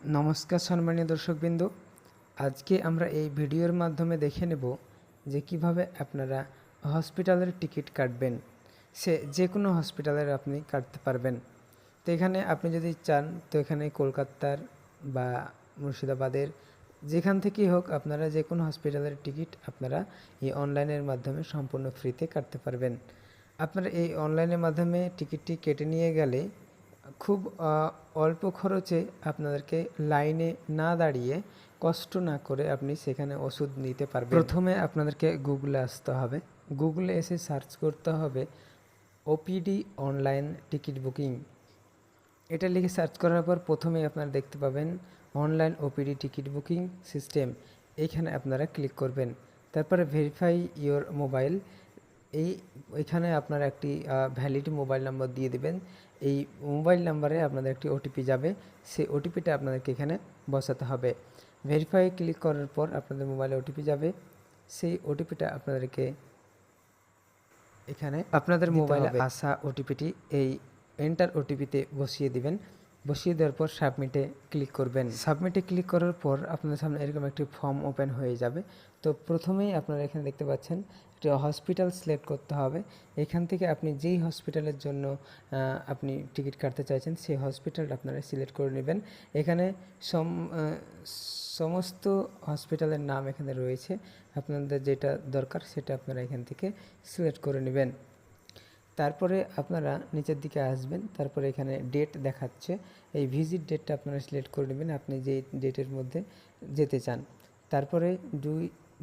নমস্কার সম্মানীয় দর্শকবৃন্দ, আজকে আমরা এই ভিডিওর মাধ্যমে দেখে নেব যে কিভাবে আপনারা হসপিটালের টিকিট কাটবেন। যে কোনো হসপিটালের আপনি কাটতে পারবেন। তো এখানে আপনি যদি চান তো এখানে কলকাতার বা মুর্শিদাবাদের যেখান থেকেই হোক আপনারা যে কোনো হসপিটালের টিকিট আপনারা এই অনলাইনের মাধ্যমে সম্পূর্ণ ফ্রিতে কাটতে পারবেন। আপনারা এই অনলাইনের মাধ্যমে টিকিটটি কেটে নিয়ে গেলে খুব অল্প খরচে আপনাদেরকে লাইনে না দাঁড়িয়ে কষ্ট না করে আপনি সেখানে ওষুধ নিতে পারবেন। প্রথমে আপনাদেরকে গুগলে আসতে হবে। গুগলে এসে সার্চ করতে হবে ওপিডি অনলাইন টিকিট বুকিং। এটা লিখে সার্চ করার পর প্রথমেই আপনারা দেখতে পাবেন online OPD ticket booking system. এইখানে আপনারা ক্লিক করবেন। তারপরে ভেরিফাই ইওর মোবাইল, এখানে আপনারা একটি ভ্যালিড মোবাইল নাম্বার দিয়ে দেবেন। এই মোবাইল নাম্বারে আপনাদের একটি ওটিপি যাবে, সেই ওটিপিটা আপনাদেরকে এখানে বসাতে হবে। ভেরিফাই ক্লিক করার পর আপনাদের মোবাইলে ওটিপি যাবে, সেই ওটিপিটা আপনাদেরকে এখানে আপনাদের মোবাইলে আসা ওটিপিটি এই এন্টার ওটিপিতে বসিয়ে দিবেন। বসিয়ে দেওয়ার পর সাবমিটে ক্লিক করবেন। সাবমিটে ক্লিক করার পর আপনাদের সামনে এরকম একটি ফর্ম ওপেন হয়ে যাবে। তো প্রথমেই আপনারা এখানে দেখতে পাচ্ছেন একটি হসপিটাল সিলেক্ট করতে হবে। এখান থেকে আপনি যেই হসপিটালের জন্য আপনি টিকিট কাটতে চাইছেন সেই হসপিটালটা আপনারা সিলেক্ট করে নেবেন। এখানে সমস্ত হসপিটালের নাম এখানে রয়েছে, আপনাদের যেটা দরকার সেটা আপনারা এখান থেকে সিলেক্ট করে নেবেন। তারপরে আপনারা নিচের দিকে আসবেন, তারপরে এখানে ডেট দেখাচ্ছে, এই ভিজিট ডেটটা আপনারা সিলেক্ট করে নেবেন আপনি যে ডেটের মধ্যে যেতে চান। তারপরে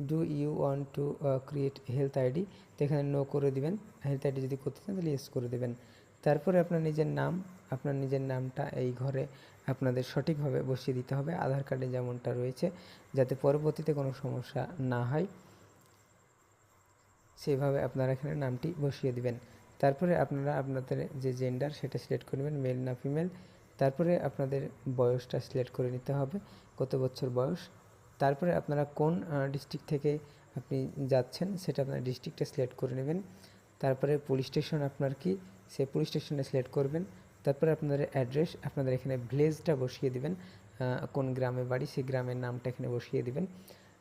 do you want to create health ID, তো এখানে নো করে দিবেন। হেলথ আইডি যদি করতে চান তাহলে ইয়েস করে দেবেন। তারপরে আপনার নিজের নামটা এই ঘরে আপনাদের সঠিকভাবে বসিয়ে দিতে হবে, আধার কার্ডে যেমনটা রয়েছে, যাতে পরবর্তীতে কোনো সমস্যা না হয় সেইভাবে আপনারা এখানে নামটি বসিয়ে দিবেন। তারপরে আপনারা আপনাদের যে জেন্ডার সেটা সিলেক্ট করে নেবেন, মেল না ফিমেল। তারপরে আপনাদের বয়সটা সিলেক্ট করে নিতে হবে, কত বছর বয়স। তারপরে আপনারা কোন ডিস্ট্রিক্ট থেকে আপনি যাচ্ছেন সেটা আপনার ডিস্ট্রিক্টটা সিলেক্ট করে নেবেন। তারপরে পুলিশ স্টেশন আপনার কি, সেই পুলিশ স্টেশনে সিলেক্ট করবেন। তারপরে আপনাদের অ্যাড্রেস, আপনাদের এখানে ভিলেজটা বসিয়ে দিবেন, কোন গ্রামে বাড়ি সেই গ্রামের নামটা এখানে বসিয়ে দিবেন।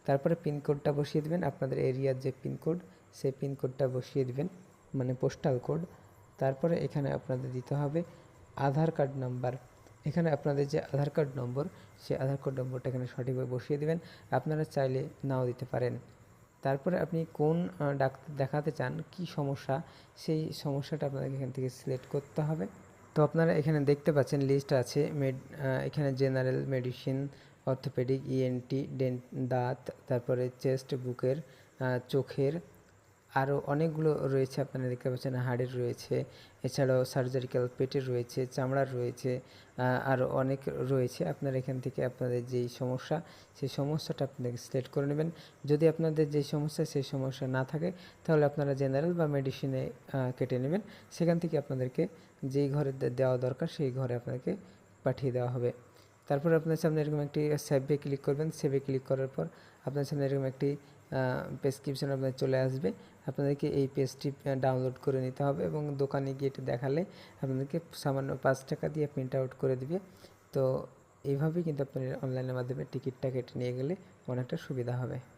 তারপরে পিনকোডটা বসিয়ে দিবেন, আপনাদের এরিয়ার যে পিনকোড সেই পিনকোডটা বসিয়ে দিবেন, মানে পোস্টাল কোড। তারপরে এখানে আপনাদের দিতে হবে আধার কার্ড নাম্বার। এখানে আপনাদের যে আধার কার্ড নম্বর সেই আধার কার্ড নম্বরটা এখানে সঠিকভাবে বসিয়ে দিবেন, আপনারা চাইলে নাও দিতে পারেন। তারপরে আপনি কোন ডাক্তার দেখাতে চান, কি সমস্যা, সেই সমস্যাটা আপনাদের এখান থেকে সিলেক্ট করতে হবে। তো আপনারা এখানে দেখতে পাচ্ছেন লিস্ট আছে, এখানে জেনারেল মেডিসিন, অর্থোপেডিক, ইএনটি, দাঁত, তারপরে চেস্ট, বুকের, চোখের, আরও অনেকগুলো রয়েছে। আপনারা দেখতে পাচ্ছেন হাড়ের রয়েছে, এছাড়াও সার্জারিক্যাল, পেটের রয়েছে, চামড়ার রয়েছে, আরও অনেক রয়েছে। আপনারা এখান থেকে আপনাদের যেই সমস্যা সেই সমস্যাটা আপনাদের সিলেক্ট করে নেবেন। যদি আপনাদের যেই সমস্যা সেই সমস্যা না থাকে তাহলে আপনারা জেনারেল বা মেডিসিনে কেটে নেবেন, সেখান থেকে আপনাদেরকে যেই ঘরে দেওয়া দরকার সেই ঘরে আপনাদেরকে পাঠিয়ে দেওয়া হবে। তারপর আপনার সামনে এরকম একটি সেভে ক্লিক করবেন। সেভে ক্লিক করার পর আপনার সামনে এরকম একটি প্রেসক্রিপশন আপনার চলে আসবে। আপনাদেরকে এই পেজটি ডাউনলোড করে নিতে হবে এবং দোকানে গিয়ে এটা দেখালে আপনাদেরকে সামান্য 5 টাকা দিয়ে প্রিন্ট আউট করে দিবে। তো এইভাবেই কিন্তু আপনার অনলাইনের মাধ্যমে টিকিটটা কেটে নিয়ে গেলে অনেকটা সুবিধা হবে।